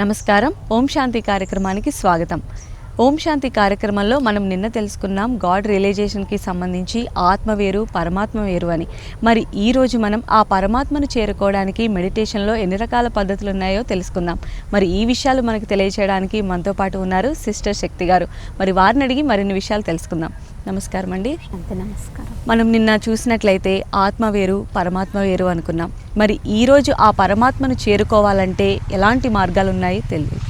నమస్కారం. ఓం శాంతి కార్యక్రమానికి స్వాగతం. ఓం శాంతి కార్యక్రమంలో మనం నిన్న తెలుసుకున్నాం గాడ్ రియలైజేషన్కి సంబంధించి ఆత్మ వేరు పరమాత్మ వేరు అని. మరి ఈరోజు మనం ఆ పరమాత్మను చేరుకోవడానికి మెడిటేషన్లో ఎన్ని రకాల పద్ధతులు ఉన్నాయో తెలుసుకుందాం. మరి ఈ విషయాలు మనకు తెలియచేయడానికి మనతో పాటు ఉన్నారు సిస్టర్ శక్తి గారు. మరి వారిని అడిగి మరిన్ని విషయాలు తెలుసుకుందాం. నమస్కారం అండి. నమస్కారం. మనం నిన్న చూసినట్లయితే ఆత్మ వేరు పరమాత్మ వేరు అనుకున్నాం. మరి ఈరోజు ఆ పరమాత్మను చేరుకోవాలంటే ఎలాంటి మార్గాలు ఉన్నాయి తెలియదు.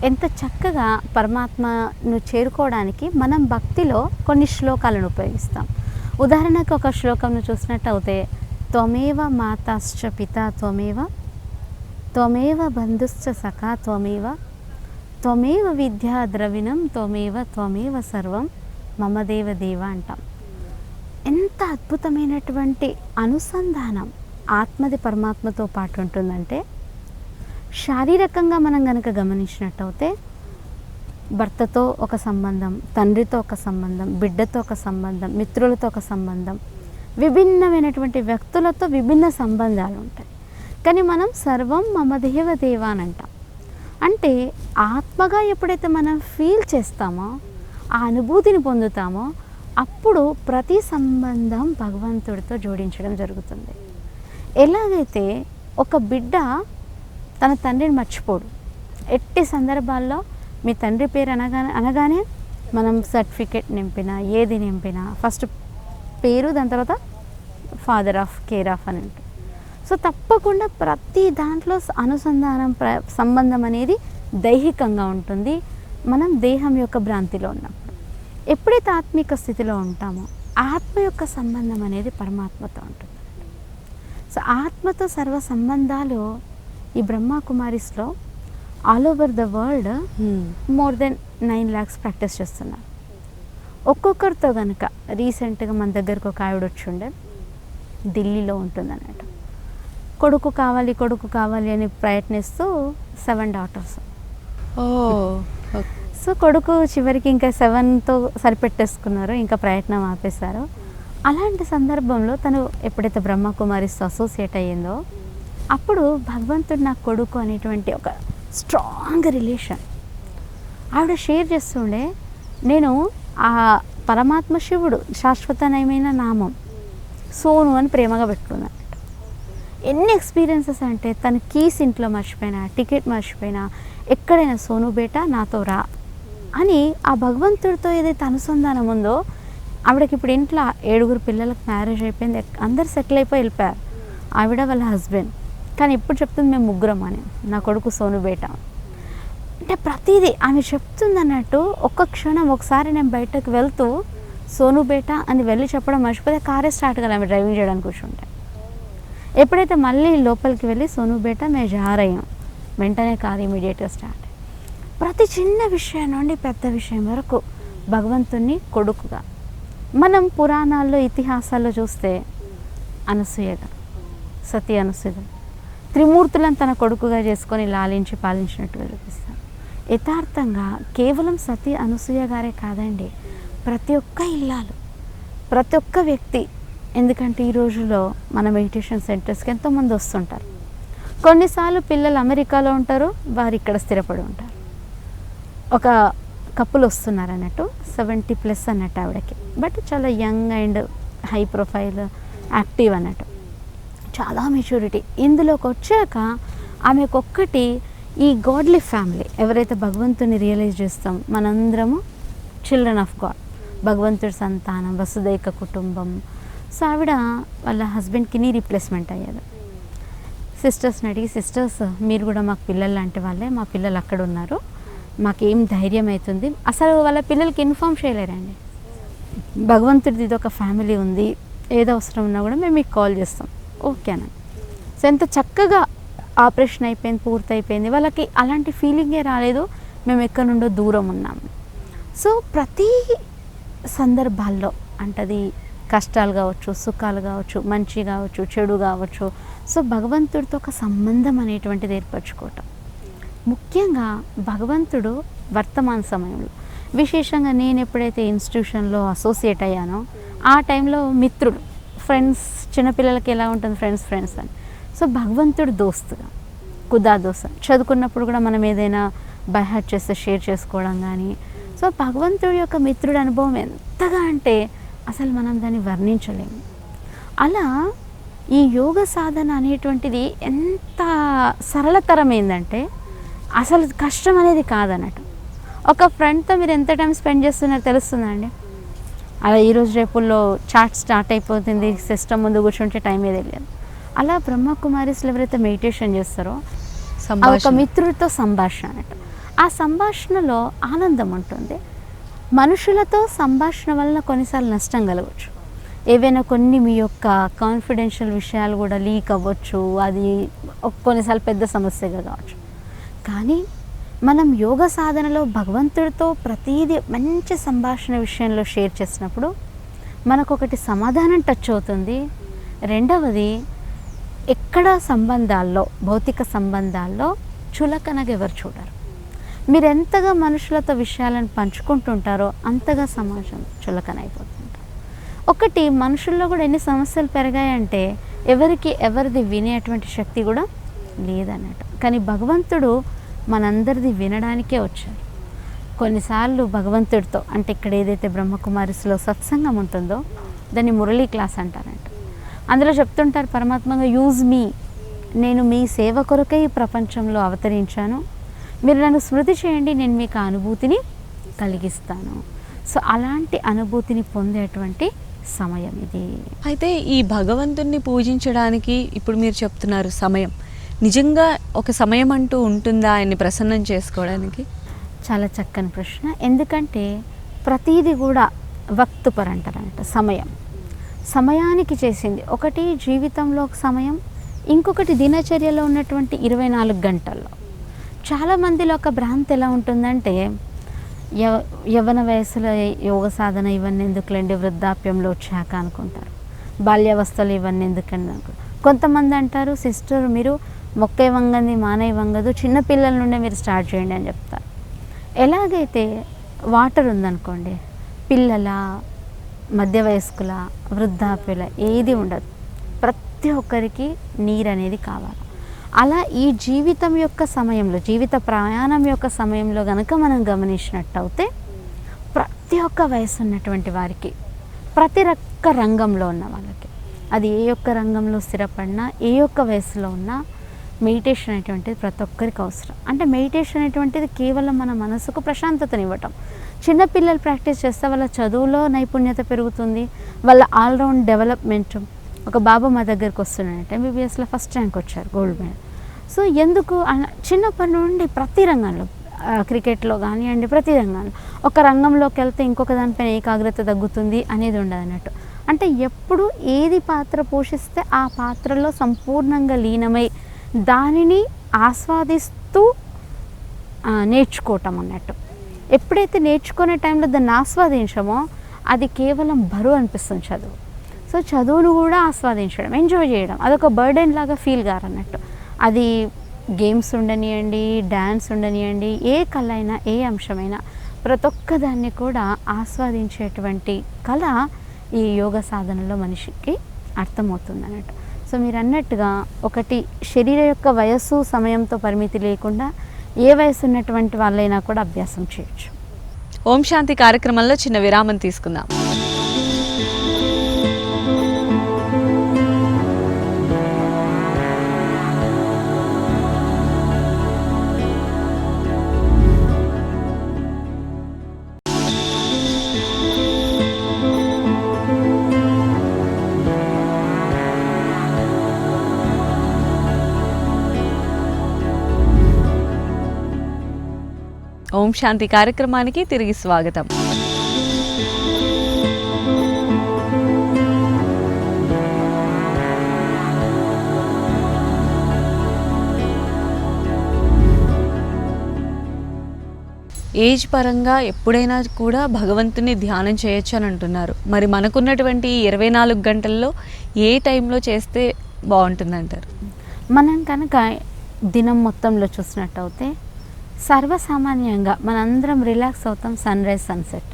ఎంత చక్కగా పరమాత్మను చేరుకోవడానికి మనం భక్తిలో కొన్ని శ్లోకాలను ఉపయోగిస్తాం. ఉదాహరణకు ఒక శ్లోకంను చూసినట్టు అయితే త్వమేవ మాతాశ్చ పితా త్వమేవ త్వమేవ బంధుశ్చ సఖా త్వమేవ త్వమేవ విద్యా ద్రవిణం త్వమేవ త్వమేవ సర్వం మమ దేవ దేవ అంటాం. ఎంత అద్భుతమైనటువంటి అనుసంధానం ఆత్మది పరమాత్మతో పాటు ఉంటుందంటే, శారీరకంగా మనం కనుక గమనించినట్టయితే భర్తతో ఒక సంబంధం, తండ్రితో ఒక సంబంధం, బిడ్డతో ఒక సంబంధం, మిత్రులతో ఒక సంబంధం, విభిన్నమైనటువంటి వ్యక్తులతో విభిన్న సంబంధాలు ఉంటాయి. కానీ మనం సర్వం మమ దేవ దేవ అని అంటాం. అంటే ఆత్మగా ఎప్పుడైతే మనం ఫీల్ చేస్తామో, ఆ అనుభూతిని పొందుతామో, అప్పుడు ప్రతి సంబంధం భగవంతుడితో జోడించడం జరుగుతుంది. ఎలాగైతే ఒక బిడ్డ తన తండ్రిని మర్చిపోడు. ఎట్టి సందర్భాల్లో మీ తండ్రి పేరు అనగానే మనం సర్టిఫికేట్ నింపినా ఏది నింపినా ఫస్ట్ పేరు, దాని తర్వాత ఫాదర్ ఆఫ్ కేర్ ఆఫ్ అని ఉంటుంది. సో తప్పకుండా ప్రతి దాంట్లో అనుసంధానం సంబంధం అనేది దైహికంగా ఉంటుంది. మనం దేహం యొక్క భ్రాంతిలో ఉన్నప్పుడు. ఎప్పుడైతే ఆత్మిక స్థితిలో ఉంటామో ఆత్మ యొక్క సంబంధం అనేది పరమాత్మతో ఉంటుంది. సో ఆత్మతో సర్వ సంబంధాలు ఈ బ్రహ్మకుమారిస్లో all over the world more than 9 lakhs practice చేస్తున్నారు. ఒక్కొక్కరితో కనుక రీసెంట్గా మన దగ్గరకు ఒక ఆవిడ వచ్చి ఉండే, ఢిల్లీలో ఉంటుంది అన్నట్టు. కొడుకు కావాలి అని ప్రయత్నిస్తూ 7 daughters. సో కొడుకు చివరికి ఇంకా 7తో సరిపెట్టేసుకున్నారు, ఇంకా ప్రయత్నం ఆపేశారు. అలాంటి సందర్భంలో తను ఎప్పుడైతే బ్రహ్మకుమారిస్తో అసోసియేట్ అయ్యిందో అప్పుడు భగవంతుడు నా కొడుకు అనేటువంటి ఒక స్ట్రాంగ్ రిలేషన్ ఆవిడ షేర్ చేస్తుండే. నేను ఆ పరమాత్మ శివుడు శాశ్వతమైన నామం సోను అని ప్రేమగా పెట్టుకున్నాను. ఎన్ని ఎక్స్పీరియన్సెస్ అంటే తన కీస్ ఇంట్లో మర్చిపోయినా, టికెట్ మర్చిపోయినా, ఎక్కడైనా సోను బేటా నాతో రా అని ఆ భగవంతుడితో ఏదైతే అనుసంధానం ఉందో, ఆవిడకి ఇప్పుడు ఇంట్లో 7 పిల్లలకు మ్యారేజ్ అయిపోయింది, అందరు సెటిల్ అయిపోయి వెళ్ళిపోయారు, ఆవిడ వాళ్ళ హస్బెండ్. కానీ ఇప్పుడు చెప్తుంది మేము 3 అని, నా కొడుకు సోను బేటా అంటే ప్రతిదీ ఆమె చెప్తుంది అన్నట్టు. ఒక్క క్షణం ఒకసారి నేను బయటకు వెళ్తూ సోను బేటా అని వెళ్ళి చెప్పడం మర్చిపోతే కారే స్టార్ట్ కాదు ఆమె డ్రైవింగ్ చేయడానికి కూర్చుంటే. ఎప్పుడైతే మళ్ళీ లోపలికి వెళ్ళి సోను బేటా మేము జారయ్యాం, వెంటనే కారు ఇమీడియట్గా స్టార్ట్. ప్రతి చిన్న విషయం నుండి పెద్ద విషయం వరకు భగవంతుణ్ణి కొడుకుగా. మనం పురాణాల్లో ఇతిహాసాల్లో చూస్తే అనసూయగా, సతీ అనసూయ త్రిమూర్తులను తన కొడుకుగా చేసుకొని లాలించి పాలించినట్టుగా చూపిస్తారు. యథార్థంగా కేవలం సతీ అనసూయ గారే కాదండి, ప్రతి ఒక్క ఇల్లాలు, ప్రతి ఒక్క వ్యక్తి. ఎందుకంటే ఈ రోజుల్లో మన మెడిటేషన్ సెంటర్స్కి ఎంతోమంది వస్తుంటారు. కొన్నిసార్లు పిల్లలు అమెరికాలో ఉంటారు, వారు ఇక్కడ స్థిరపడి ఉంటారు. ఒక కప్పులు వస్తున్నారు అన్నట్టు, 70+ అన్నట్టు ఆవిడకి, బట్ చాలా young and high profile, active అన్నట్టు, చాలా మెచ్యూరిటీ. ఇందులోకి వచ్చాక ఆమెకొక్కటి ఈ గాడ్లీ ఫ్యామిలీ, ఎవరైతే భగవంతుని రియలైజ్ చేస్తాం మనందరము చిల్డ్రన్ ఆఫ్ గాడ్, భగవంతుడి సంతానం, వసుదైక కుటుంబం. సో ఆవిడ వాళ్ళ హస్బెండ్కి నీ రీప్లేస్మెంట్ అయ్యారు. సిస్టర్స్ని అడిగి, సిస్టర్స్ మీరు కూడా మాకు పిల్లలు లాంటి వాళ్ళే, మా పిల్లలు అక్కడ ఉన్నారు, మాకేం ధైర్యం అవుతుంది. అసలు వాళ్ళ పిల్లలకి ఇన్ఫార్మ్ చేయలేరండి, భగవంతుడిది ఇది ఒక ఫ్యామిలీ ఉంది, ఏదో అవసరం ఉన్నా కూడా మేము మీకు కాల్ చేస్తాం, ఓకేనా. సో ఎంత చక్కగా ఆపరేషన్ అయిపోయింది, పూర్తయిపోయింది. వాళ్ళకి అలాంటి ఫీలింగే రాలేదు, మేము ఎక్కడి నుండో దూరం ఉన్నాము. సో ప్రతి సందర్భాల్లో అంటది కష్టాలు కావచ్చు, సుఖాలు కావచ్చు, మంచి కావచ్చు, చెడు కావచ్చు, సో భగవంతుడితో ఒక సంబంధం అనేటువంటిది ఏర్పరచుకోవటం. ముఖ్యంగా భగవంతుడు వర్తమాన సమయంలో, విశేషంగా నేను ఎప్పుడైతే ఇన్స్టిట్యూషన్లో అసోసియేట్ అయ్యానో ఆ టైంలో మిత్రులు, ఫ్రెండ్స్, చిన్నపిల్లలకి ఎలా ఉంటుంది ఫ్రెండ్స్ అని, సో భగవంతుడు దోస్తుగా కుదాదోస చదువుకున్నప్పుడు కూడా మనం ఏదైనా బై హార్ట్ చేస్తే షేర్ చేసుకోవడం కానీ. సో భగవంతుడి యొక్క మిత్రుడి అనుభవం ఎంతగా అంటే అసలు మనం దాన్ని వర్ణించలేము. అలా ఈ యోగ సాధన అనేటువంటిది ఎంత సరళతరమైందంటే అసలు కష్టం అనేది కాదన్నట్టు. ఒక ఫ్రెండ్తో మీరు ఎంత టైం స్పెండ్ చేస్తున్నారో తెలుస్తుందండి. అలా ఈరోజు రేపుల్లో చాట్ స్టార్ట్ అయిపోతుంది, సిస్టమ్ ముందు కూర్చుంటే టైం ఏదే లేదు. అలా బ్రహ్మకుమారిస్లు ఎవరైతే మెడిటేషన్ చేస్తారో ఒక మిత్రుడితో సంభాషణ అన్నట్టు. ఆ సంభాషణలో ఆనందం ఉంటుంది. మనుషులతో సంభాషణ వలన కొన్నిసార్లు నష్టం కలగవచ్చు. ఏవైనా కొన్ని మీ యొక్క కాన్ఫిడెన్షియల్ విషయాలు కూడా లీక్ అవ్వచ్చు, అది కొన్నిసార్లు పెద్ద సమస్యగా కావచ్చు. కానీ మనం యోగ సాధనలో భగవంతుడితో ప్రతీది మంచి సంభాషణ విషయంలో షేర్ చేసినప్పుడు మనకొకటి సమాధానం టచ్ అవుతుంది. రెండవది, ఎక్కడ సంబంధాల్లో, భౌతిక సంబంధాల్లో చులకనగా ఎవరు చూడరు. మీరు ఎంతగా మనుషులతో విషయాలను పంచుకుంటుంటారో అంతగా సమాజం చులకన అయిపోతుంటారు. ఒకటి, మనుషుల్లో కూడా ఎన్ని సమస్యలు పెరిగాయంటే ఎవరిది వినేటువంటి శక్తి కూడా లేదన్నట్టు. కానీ భగవంతుడు మనందరిది వినడానికే వచ్చారు. కొన్నిసార్లు భగవంతుడితో అంటే ఇక్కడ ఏదైతే బ్రహ్మకుమారిస్లో సత్సంగం ఉంటుందో దాన్ని మురళీ క్లాస్ అంటారంట. అందులో చెప్తుంటారు పరమాత్మగా, యూజ్ మీ, నేను మీ సేవ కొరకై ఈ ప్రపంచంలో అవతరించాను, మీరు నన్ను స్మృతి చేయండి, నేను మీకు ఆ అనుభూతిని కలిగిస్తాను. సో అలాంటి అనుభూతిని పొందేటువంటి సమయం ఇది. అయితే ఈ భగవంతుణ్ణి పూజించడానికి ఇప్పుడు మీరు చెప్తున్నారు సమయం, నిజంగా ఒక సమయం అంటూ ఉంటుందా ఆయన్ని ప్రసన్నం చేసుకోవడానికి? చాలా చక్కని ప్రశ్న. ఎందుకంటే ప్రతీది కూడా వక్తుపర్ అంటారంట. సమయానికి చేసింది ఒకటి, జీవితంలో ఒక సమయం, ఇంకొకటి దినచర్యలో ఉన్నటువంటి 24 గంటల్లో. చాలామందిలో ఒక భ్రాంతి ఎలా ఉంటుందంటే యవ్వన వయసులో యోగ సాధన ఇవన్నీ ఎందుకులేండి, వృద్ధాప్యంలో వచ్చాక అనుకుంటారు, బాల్యావస్థలో ఇవన్నీ ఎందుకండి అనుకుంటారు. కొంతమంది అంటారు, సిస్టర్ మీరు మొక్కే వంగంది మానే వంగదు, చిన్నపిల్లల నుండే మీరు స్టార్ట్ చేయండి అని చెప్తారు. ఎలాగైతే వాటర్ ఉందనుకోండి, పిల్లల, మధ్య వయస్కుల, వృద్ధాప్యుల ఏది ఉండదు, ప్రతి ఒక్కరికి నీరు అనేది కావాలి. అలా ఈ జీవితం యొక్క సమయంలో, జీవిత ప్రయాణం యొక్క సమయంలో కనుక మనం గమనించినట్టయితే ప్రతి ఒక్క వయసు ఉన్నటువంటి వారికి, ప్రతి ఒక్క రంగంలో ఉన్న వాళ్ళకి, అది ఏ ఒక్క రంగంలో స్థిరపడినా, ఏ ఒక్క వయసులో ఉన్నా మెడిటేషన్ అనేటువంటిది ప్రతి ఒక్కరికి అవసరం. అంటే మెడిటేషన్ అనేటువంటిది కేవలం మన మనసుకు ప్రశాంతతనివ్వటం. చిన్నపిల్లలు ప్రాక్టీస్ చేస్తే వాళ్ళ చదువులో నైపుణ్యత పెరుగుతుంది, వాళ్ళ ఆల్రౌండ్ డెవలప్మెంట్. ఒక బాబు మా దగ్గరికి వస్తున్నాడంటే ఎంబీబీఎస్లో ఫస్ట్ ర్యాంక్ వచ్చారు, గోల్డ్ మెడల్. సో ఎందుకు చిన్నప్పటి నుండి ప్రతి రంగంలో, క్రికెట్లో కానివ్వండి, ప్రతి రంగంలో ఒక రంగంలోకి వెళ్తే ఇంకొక దానిపైన ఏకాగ్రత తగ్గుతుంది అనేది ఉండదు అన్నట్టు. అంటే ఎప్పుడు ఏది పాత్ర పోషిస్తే ఆ పాత్రలో సంపూర్ణంగా లీనమై దానిని ఆస్వాదిస్తూ నేర్చుకోవటం అన్నట్టు. ఎప్పుడైతే నేర్చుకునే టైంలో దాన్ని ఆస్వాదించామో అది కేవలం బరువు అనిపిస్తుంది చదువు. సో చదువును కూడా ఆస్వాదించడం, ఎంజాయ్ చేయడం, అదొక బర్డెన్ లాగా ఫీల్ కారన్నట్టు. అది గేమ్స్ ఉండనియండి, డ్యాన్స్ ఉండనియండి, ఏ కళ అయినా, ఏ అంశమైనా ప్రతి ఒక్క దాన్ని కూడా ఆస్వాదించేటువంటి కళ ఈ యోగ సాధనలో మనిషికి అర్థమవుతుంది అన్నట్టు. సో మీరు అన్నట్టుగా ఒకటి, శరీర యొక్క వయస్సు సమయంతో పరిమితి లేకుండా ఏ వయసు ఉన్నటువంటి వాళ్ళైనా కూడా అభ్యాసం చేయొచ్చు. ఓం శాంతి కార్యక్రమంలో చిన్న విరామం తీసుకుందాం. ఓం శాంతి కార్యక్రమానికి తిరిగి స్వాగతం. ఏజ్ పరంగా ఎప్పుడైనా కూడా భగవంతుని ధ్యానం చేయొచ్చు అని అంటున్నారు. మరి మనకున్నటువంటి 24 గంటల్లో ఏ టైంలో చేస్తే బాగుంటుందంటారు? మనం కనుక దినం మొత్తంలో చూసినట్టయితే సర్వసామాన్యంగా మనందరం రిలాక్స్ అవుతాం సన్ రైజ్ సన్సెట్.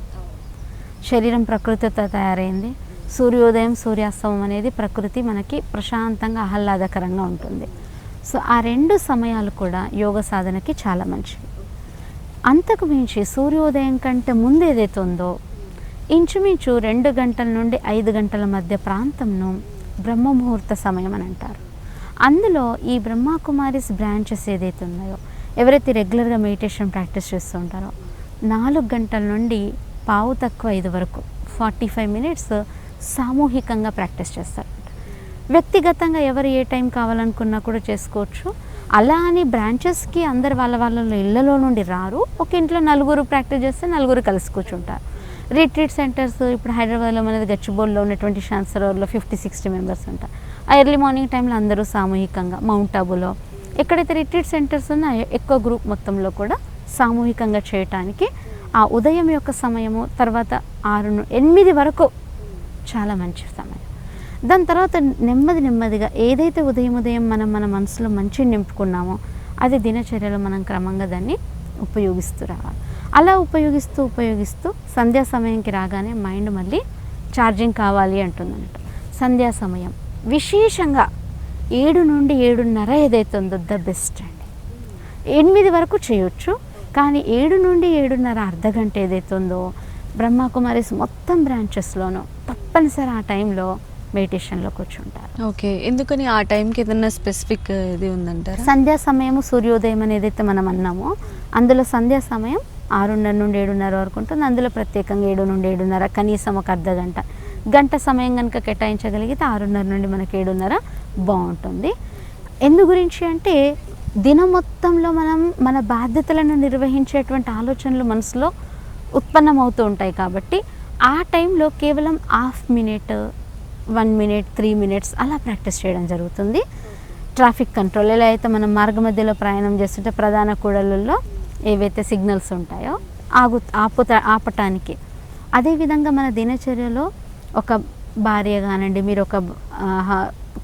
శరీరం ప్రకృతితో తయారైంది. సూర్యోదయం సూర్యాస్తమం అనేది ప్రకృతి మనకి ప్రశాంతంగా ఆహ్లాదకరంగా ఉంటుంది. సో ఆ 2 సమయాలు కూడా యోగ సాధనకి చాలా మంచివి. అంతకు మించి సూర్యోదయం కంటే ముందు ఏదైతే ఉందో ఇంచుమించు 2 గంటల నుండి 5 గంటల మధ్య ప్రాంతంను బ్రహ్మ ముహూర్త సమయం అని అంటారు. అందులో ఈ బ్రహ్మకుమారిస్ బ్రాంచెస్ ఏదైతే ఉన్నాయో, ఎవరైతే రెగ్యులర్గా మెడిటేషన్ ప్రాక్టీస్ చేస్తూ ఉంటారో 4 గంటల నుండి 4:15 వరకు 45 మినిట్స్ సామూహికంగా ప్రాక్టీస్ చేస్తారు. వ్యక్తిగతంగా ఎవరు ఏ టైం కావాలనుకున్నా కూడా చేసుకోవచ్చు. అలా అని బ్రాంచెస్కి అందరు వాళ్ళ ఇళ్లలో నుండి రారు. ఒక ఇంట్లో 4 ప్రాక్టీస్ చేస్తే 4 కలిసి కూర్చుంటారు. రిట్రీట్ సెంటర్స్ ఇప్పుడు హైదరాబాద్లో మనది గచ్చిబౌలిలో ఉన్నటువంటి షాన్సరోవర్లో 50-60 మెంబర్స్ ఉంటారు. ఆ ఎర్లీ మార్నింగ్ టైంలో అందరూ సామూహికంగా, మౌంట్ ఆబులో ఎక్కడైతే రిట్రీట్ సెంటర్స్ ఉన్నాయో ఎక్కువ గ్రూప్ మొత్తంలో కూడా సామూహికంగా చేయటానికి ఆ ఉదయం యొక్క సమయము తర్వాత 6-8 వరకు చాలా మంచి సమయం. దాని తర్వాత నెమ్మదిగా ఏదైతే ఉదయం మన మనసులో మంచి నింపుకున్నామో అది దినచర్యలో మనం క్రమంగా దాన్ని ఉపయోగిస్తూ రావాలి. అలా ఉపయోగిస్తూ సంధ్యా సమయంకి రాగానే మైండ్ మళ్ళీ ఛార్జింగ్ కావాలి అంటుందన్నమాట. సంధ్యా సమయం విశేషంగా 7 నుండి 7:30 ఏదైతే ఉందో ద బెస్ట్ అండి. 8 వరకు చేయొచ్చు, కానీ 7 నుండి 7:30 అర్ధగంట ఏదైతే ఉందో బ్రహ్మకుమారిస్ మొత్తం బ్రాంచెస్లోనూ తప్పనిసరి ఆ టైంలో మెడిటేషన్లో కూర్చుంటారు. ఓకే, ఎందుకని ఆ టైంకి ఏదైనా స్పెసిఫిక్ ఇది ఉందంటారా? సంధ్యా సమయము సూర్యోదయం అని ఏదైతే మనం అన్నామో అందులో సంధ్యా సమయం 6:30 నుండి 7:30 వరకు ఉంటుంది. అందులో ప్రత్యేకంగా 7 నుండి 7:30 కనీసం ఒక గంట సమయం కనుక కేటాయించగలిగితే 6:30 నుండి మనకి 7:30 బాగుంటుంది. ఎందు గురించి అంటే దినం మొత్తంలో మనం మన బాధ్యతలను నిర్వహించేటువంటి ఆలోచనలు మనసులో ఉత్పన్నమవుతూ ఉంటాయి కాబట్టి ఆ టైంలో కేవలం హాఫ్ మినిట్, 1 మినిట్, 3 మినిట్స్ అలా ప్రాక్టీస్ చేయడం జరుగుతుంది. ట్రాఫిక్ కంట్రోల్ ఎలా అయితే మనం మార్గ మధ్యలో ప్రయాణం చేస్తుంటే ప్రధాన కూడళ్ళల్లో ఏవైతే సిగ్నల్స్ ఉంటాయో ఆపటానికి, అదేవిధంగా మన దినచర్యలో ఒక భార్య కానివ్వండి, మీరు ఒక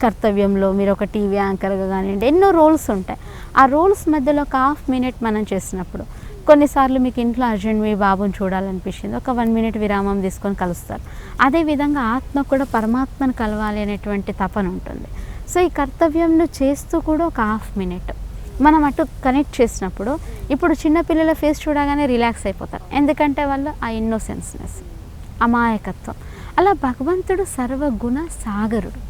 కర్తవ్యంలో మీరు ఒక టీవీ యాంకర్గా కానివ్వండి, ఎన్నో రోల్స్ ఉంటాయి. ఆ రోల్స్ మధ్యలో ఒక హాఫ్ మినిట్ మనం చేసినప్పుడు కొన్నిసార్లు మీకు ఇంట్లో అర్జెంట్ మీ బాబుని చూడాలనిపించింది, ఒక 1 మినిట్ విరామం తీసుకొని కలుస్తారు. అదేవిధంగా ఆత్మ కూడా పరమాత్మను కలవాలి అనేటువంటి తపన ఉంటుంది. సో ఈ కర్తవ్యంను చేస్తూ కూడా ఒక హాఫ్ మినిట్ మనం అటు కనెక్ట్ చేసినప్పుడు ఇప్పుడు చిన్నపిల్లల ఫేస్ చూడగానే రిలాక్స్ అయిపోతారు. ఎందుకంటే వాళ్ళు ఆ ఇన్నోసెన్స్నెస్, అమాయకత్వం. అలా భగవంతుడు సర్వగుణ సాగరుడు.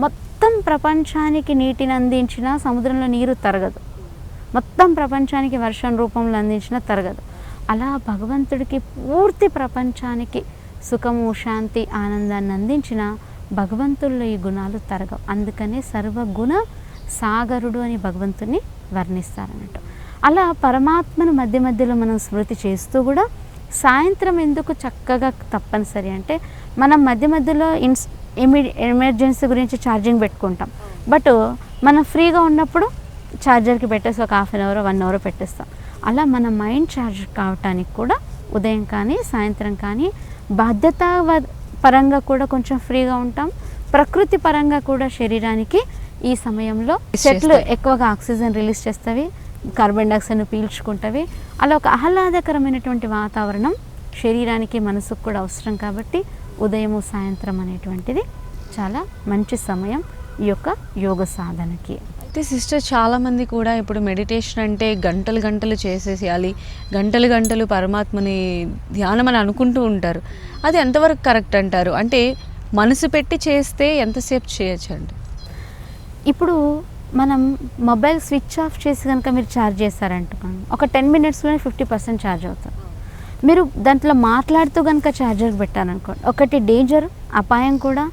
మొత్తం ప్రపంచానికి నీటిని అందించిన సముద్రంలో నీరు తరగదు, మొత్తం ప్రపంచానికి వర్షం రూపంలో అందించినా తరగదు. అలా భగవంతుడికి పూర్తి ప్రపంచానికి సుఖము, శాంతి, ఆనందాన్ని అందించిన భగవంతుల్లో ఈ గుణాలు తరగవు. అందుకనే సర్వగుణ సాగరుడు అని భగవంతుని వర్ణిస్తారన్నట్టు. అలా పరమాత్మను మధ్యలో మనం స్మృతి చేస్తూ కూడా సాయంత్రం ఎందుకు చక్కగా తప్పనిసరి అంటే మనం మధ్యలో ఎమర్జెన్సీ గురించి ఛార్జింగ్ పెట్టుకుంటాం. బట్ మనం ఫ్రీగా ఉన్నప్పుడు ఛార్జర్కి పెట్టేసి ఒక 1/2 అవర్ 1 అవర్ పెట్టేస్తాం. అలా మన మైండ్ ఛార్జ్ కావటానికి కూడా ఉదయం కానీ సాయంత్రం కానీ బాధ్యత పరంగా కూడా కొంచెం ఫ్రీగా ఉంటాం. ప్రకృతి పరంగా కూడా శరీరానికి ఈ సమయంలో చెట్లు ఎక్కువగా ఆక్సిజన్ రిలీజ్ చేస్తవి, కార్బన్ డైఆక్సైడ్ను పీల్చుకుంటవి. అలా ఒక ఆహ్లాదకరమైనటువంటి వాతావరణం శరీరానికి మనసుకు కూడా అవసరం కాబట్టి ఉదయము సాయంత్రం అనేటువంటిది చాలా మంచి సమయం ఈ యొక్క యోగ సాధనకి. అయితే సిస్టర్, చాలామంది కూడా ఇప్పుడు మెడిటేషన్ అంటే గంటలు చేసేసేయాలి, గంటలు పరమాత్మని ధ్యానం అని అనుకుంటూ ఉంటారు. అది ఎంతవరకు కరెక్ట్ అంటారు? అంటే మనసు పెట్టి చేస్తే ఎంతసేపు చేయొచ్చు అండి? ఇప్పుడు మనం మొబైల్ స్విచ్ ఆఫ్ చేసి కనుక మీరు ఛార్జ్ చేస్తారంటున్నాను, ఒక 10 మినిట్స్లోనే 50% ఛార్జ్ అవుతారు. మీరు దాంట్లో మాట్లాడుతూ కనుక ఛార్జర్కి పెట్టారనుకోండి, ఒకటి డేంజర్, అపాయం కూడా,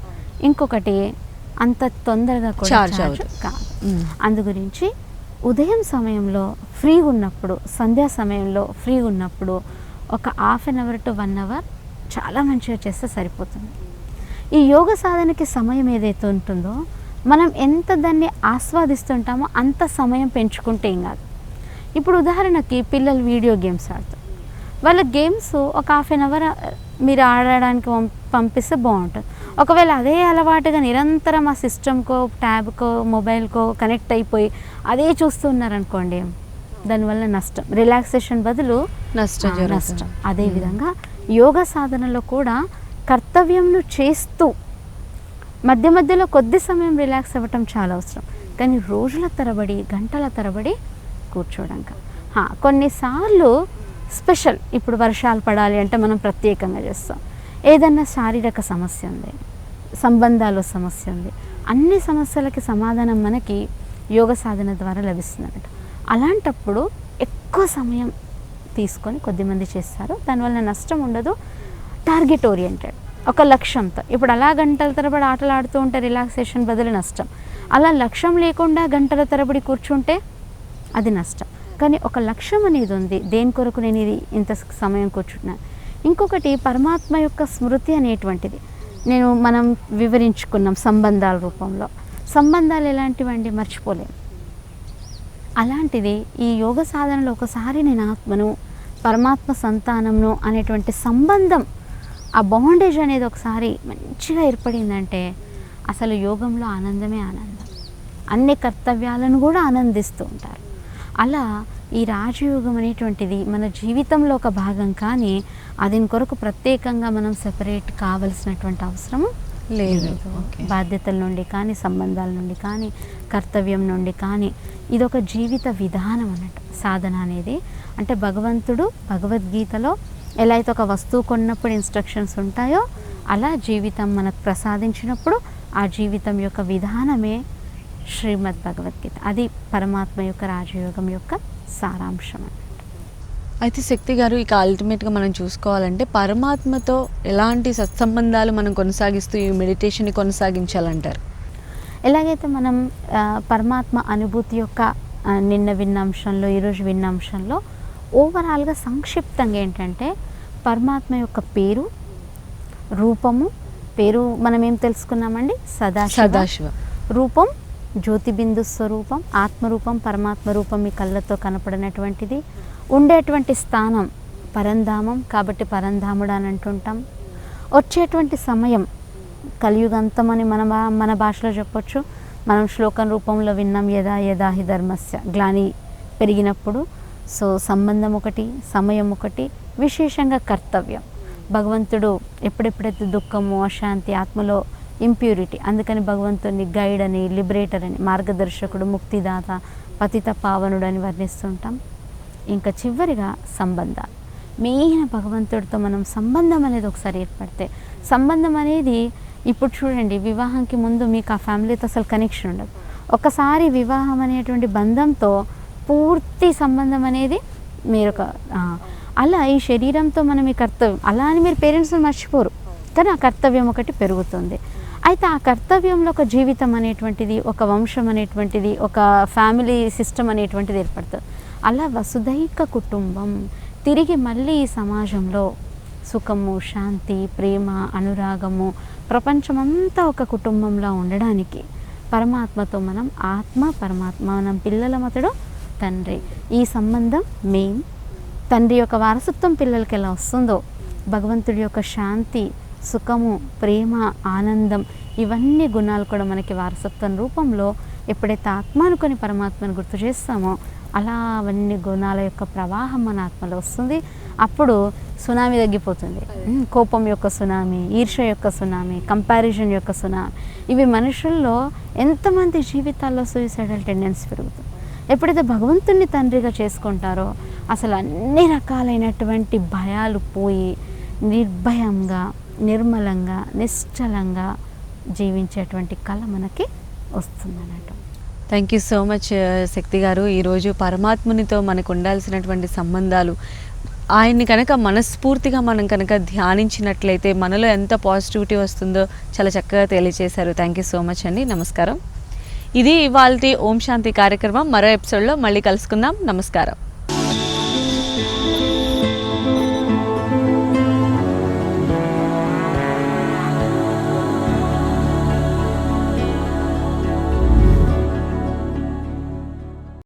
ఇంకొకటి అంత తొందరగా కూడా ఛార్జ్ కాదు. అందు గురించి ఉదయం సమయంలో ఫ్రీగా ఉన్నప్పుడు, సంధ్యా సమయంలో ఫ్రీగా ఉన్నప్పుడు ఒక 1/2 అవర్ to 1 అవర్ చాలా మంచిగా చేస్తే సరిపోతుంది. ఈ యోగ సాధనకి సమయం ఏదైతే ఉంటుందో మనం ఎంత దాన్ని ఆస్వాదిస్తుంటామో అంత సమయం పెంచుకుంటే ఏం కాదు. ఇప్పుడు ఉదాహరణకి పిల్లలు వీడియో గేమ్స్ ఆడతారు, వాళ్ళ గేమ్స్ ఒక 1/2 అవర్ మీరు ఆడడానికి పంపిస్తే బాగుంటుంది. ఒకవేళ అదే అలవాటుగా నిరంతరం ఆ సిస్టమ్కో, ట్యాబ్కో, మొబైల్కో కనెక్ట్ అయిపోయి అదే చూస్తున్నారనుకోండి, దానివల్ల నష్టం. రిలాక్సేషన్ బదులు నష్టం. అదేవిధంగా యోగ సాధనలో కూడా కర్తవ్యంను చేస్తూ మధ్యలో కొద్ది సమయం రిలాక్స్ అవ్వటం చాలా అవసరం. కానీ రోజుల తరబడి గంటల తరబడి కూర్చోవడం కాదు. కొన్నిసార్లు స్పెషల్, ఇప్పుడు వర్షాలు పడాలి అంటే మనం ప్రత్యేకంగా చేస్తాం. ఏదన్నా శారీరక సమస్య ఉంది, సంబంధాలు సమస్య ఉంది, అన్ని సమస్యలకి సమాధానం మనకి యోగ సాధన ద్వారా లభిస్తుందన్నమాట. అలాంటప్పుడు ఎక్కువ సమయం తీసుకొని కొద్దిమంది చేస్తారు, దానివల్ల నష్టం ఉండదు. టార్గెట్ ఓరియంటెడ్, ఒక లక్ష్యంతో. ఇప్పుడు అలా గంటల తరబడి ఆటలు ఆడుతూ ఉంటే రిలాక్సేషన్ బదులు నష్టం. అలా లక్ష్యం లేకుండా గంటల తరబడి కూర్చుంటే అది నష్టం. కానీ ఒక లక్ష్యం అనేది ఉంది, దేని కొరకు నేను ఇది ఇంత సమయం కూర్చుంటున్నాను. ఇంకొకటి పరమాత్మ యొక్క స్మృతి అనేటువంటిది మనం వివరించుకున్నాం సంబంధాల రూపంలో. సంబంధాలు ఎలాంటివండి, మర్చిపోలేం. అలాంటిది ఈ యోగ సాధనలో ఒకసారి నేను ఆత్మను, పరమాత్మ సంతానంను అనేటువంటి సంబంధం, ఆ బాండేజ్ అనేది ఒకసారి మంచిగా ఏర్పడిందంటే అసలు యోగంలో ఆనందమే ఆనందం. అన్ని కర్తవ్యాలను కూడా ఆనందిస్తూ ఉంటారు. అలా ఈ రాజయోగం అనేటువంటిది మన జీవితంలో ఒక భాగం, కానీ దీని కొరకు ప్రత్యేకంగా మనం సెపరేట్ కావలసినటువంటి అవసరం లేదు. బాధ్యతల నుండి కానీ, సంబంధాల నుండి కానీ, కర్తవ్యం నుండి కానీ, ఇదొక జీవిత విధానం అన్నట్టు సాధన అనేది. అంటే భగవంతుడు భగవద్గీతలో ఎలా అయితే ఒక వస్తువు కొన్నప్పుడు ఇన్స్ట్రక్షన్స్ ఉంటాయో, అలా జీవితం మనకు ప్రసాదించినప్పుడు ఆ జీవితం యొక్క విధానమే శ్రీమద్ భగవద్గీత. అది పరమాత్మ యొక్క రాజయోగం యొక్క సారాంశం అన్నట్టు. అయితే శక్తి గారు, ఇక అల్టిమేట్గా మనం చూసుకోవాలంటే పరమాత్మతో ఎలాంటి సత్సంబంధాలు మనం కొనసాగిస్తూ ఈ మెడిటేషన్ని కొనసాగించాలంటారు? ఎలాగైతే మనం పరమాత్మ అనుభూతి యొక్క నిన్న విన్న అంశంలో, ఈరోజు విన్న అంశంలో ఓవరాల్గా సంక్షిప్తంగా ఏంటంటే పరమాత్మ యొక్క పేరు, రూపము. పేరు మనం ఏం తెలుసుకున్నామండి, సదాశివ. రూపం జ్యోతిబిందు స్వరూపం, ఆత్మరూపం, పరమాత్మ రూపం మీ కళ్ళతో కనపడినటువంటిది. ఉండేటువంటి స్థానం పరంధామం, కాబట్టి పరంధాముడు అని అంటుంటాం. వచ్చేటువంటి సమయం కలియుగంతం అని మన భాషలో చెప్పొచ్చు. మనం శ్లోకం రూపంలో విన్నాం, యదా యదా హి ధర్మస్య గ్లాని పెరిగినప్పుడు. సో సంబంధం ఒకటి, సమయం ఒకటి, విశేషంగా కర్తవ్యం. భగవంతుడు ఎప్పుడెప్పుడైతే దుఃఖము, అశాంతి, ఆత్మలో ఇంప్యూరిటీ, అందుకని భగవంతుడిని గైడ్ అని, లిబరేటర్ అని, మార్గదర్శకుడు, ముక్తిదాత, పతిత పావనుడు అని వర్ణిస్తుంటాం. ఇంకా చివరిగా సంబంధాలు. మెయిన్ భగవంతుడితో మనం సంబంధం అనేది ఒకసారి ఏర్పడితే, సంబంధం అనేది ఇప్పుడు చూడండి, వివాహంకి ముందు మీకు ఆ ఫ్యామిలీతో అసలు కనెక్షన్ ఉండదు. ఒకసారి వివాహం అనేటువంటి బంధంతో పూర్తి సంబంధం అనేది మీరు అలా ఈ శరీరంతో మనం ఈ కర్తవ్యం, అలా అని మీరు పేరెంట్స్ని మర్చిపోరు, కానీ ఆ కర్తవ్యం ఒకటి పెరుగుతుంది. అయితే ఆ కర్తవ్యంలో ఒక జీవితం అనేటువంటిది, ఒక వంశం అనేటువంటిది, ఒక ఫ్యామిలీ సిస్టమ్ అనేటువంటిది ఏర్పడుతుంది. అలా వసుధైక కుటుంబం తిరిగి మళ్ళీ ఈ సమాజంలో సుఖము, శాంతి, ప్రేమ, అనురాగము, ప్రపంచమంతా ఒక కుటుంబంలో ఉండడానికి పరమాత్మతో మనం ఆత్మ, పరమాత్మ, మనం పిల్లల మతడు తండ్రి, ఈ సంబంధం మెయిన్. తండ్రి యొక్క వారసత్వం పిల్లలకి ఎలా వస్తుందో, భగవంతుడి యొక్క శాంతి, సుఖము, ప్రేమ, ఆనందం, ఇవన్నీ గుణాలు కూడా మనకి వారసత్వం రూపంలో ఎప్పుడైతే ఆత్మ అనుకొని పరమాత్మను గుర్తు చేస్తామో, అలా అవన్నీ గుణాల యొక్క ప్రవాహం మన ఆత్మలో వస్తుంది. అప్పుడు సునామీ తగ్గిపోతుంది. కోపం యొక్క సునామీ, ఈర్ష్య యొక్క సునామీ, కంపారిజన్ యొక్క సునామీ, ఇవి మనుషుల్లో ఎంతమంది జీవితాల్లో సూసైడల్ టెండెన్సీ పెరుగుతుంది. ఎప్పుడైతే భగవంతుణ్ణి తండ్రిగా చేసుకుంటారో అసలు అన్ని రకాలైనటువంటి భయాలు పోయి నిర్భయంగా, నిర్మలంగా, నిశ్చలంగా జీవించేటువంటి కళ మనకి వస్తుందన్నట్టు. థ్యాంక్ యూ సో మచ్ శక్తి గారు. ఈరోజు పరమాత్మునితో మనకు ఉండాల్సినటువంటి సంబంధాలు, ఆయన్ని కనుక మనస్ఫూర్తిగా మనం కనుక ధ్యానించినట్లయితే మనలో ఎంత పాజిటివిటీ వస్తుందో చాలా చక్కగా తెలియజేశారు. థ్యాంక్ యూ సో మచ్ అండి. నమస్కారం. ఇది ఇవాల్టి ఓం శాంతి కార్యక్రమం. మరో ఎపిసోడ్లో మళ్ళీ కలుసుకుందాం. నమస్కారం.